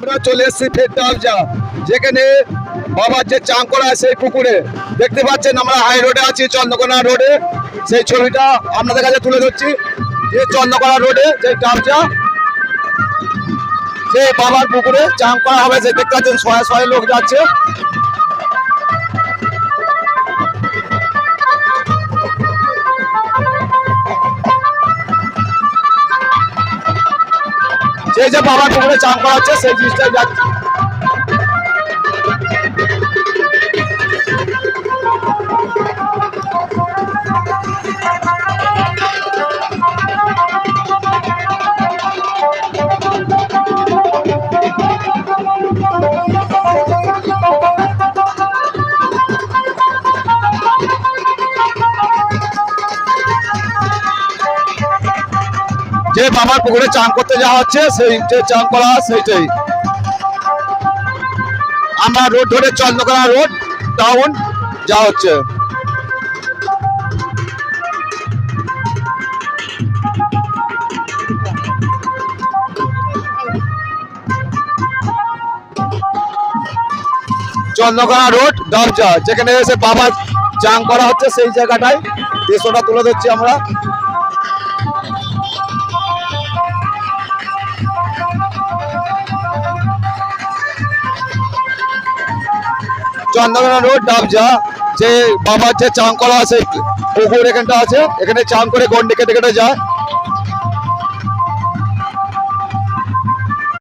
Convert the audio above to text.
আমরা চলে এসেছি ফের ডাবজা, যেখানে বাবার যে চান করা সেই পুকুরে দেখতে পাচ্ছেন আমরা হাই রোডে আছি, চন্দ্রকোনা রোডে। সেই ছবিটা আপনাদের কাছে তুলে ধরছি যে চন্দ্রকোনা রোডে যে ডাবজা, যে বাবার পুকুরে চান করা হবে। যে দেখতে পাচ্ছেন শয়ে শয়ে লোক যাচ্ছে। সেই যে বাবার পুকুরে চান করা হচ্ছে সেই জিনিসটাই যাচ্ছে। যে বাবার পুকুরে চান করতে যাওয়া হচ্ছে সেই যে চান করা সেইটাই। আমরা রোড ধরে চন্দ্রকোনা রোড টাউন যাওয়া হচ্ছে। চন্দ্রকোনা রোড দরজা, যেখানে এসে বাবা চান করা হচ্ছে সেই জায়গাটায় দৃশ্যটা তুলে ধরছি আমরা। চন্দ্রকোনা রোড ডাবজা, যে বাবার যে চান করা আছে পুকুর এখানটা আছে, এখানে চান করে গন্ডি কেটে কেটে যায়।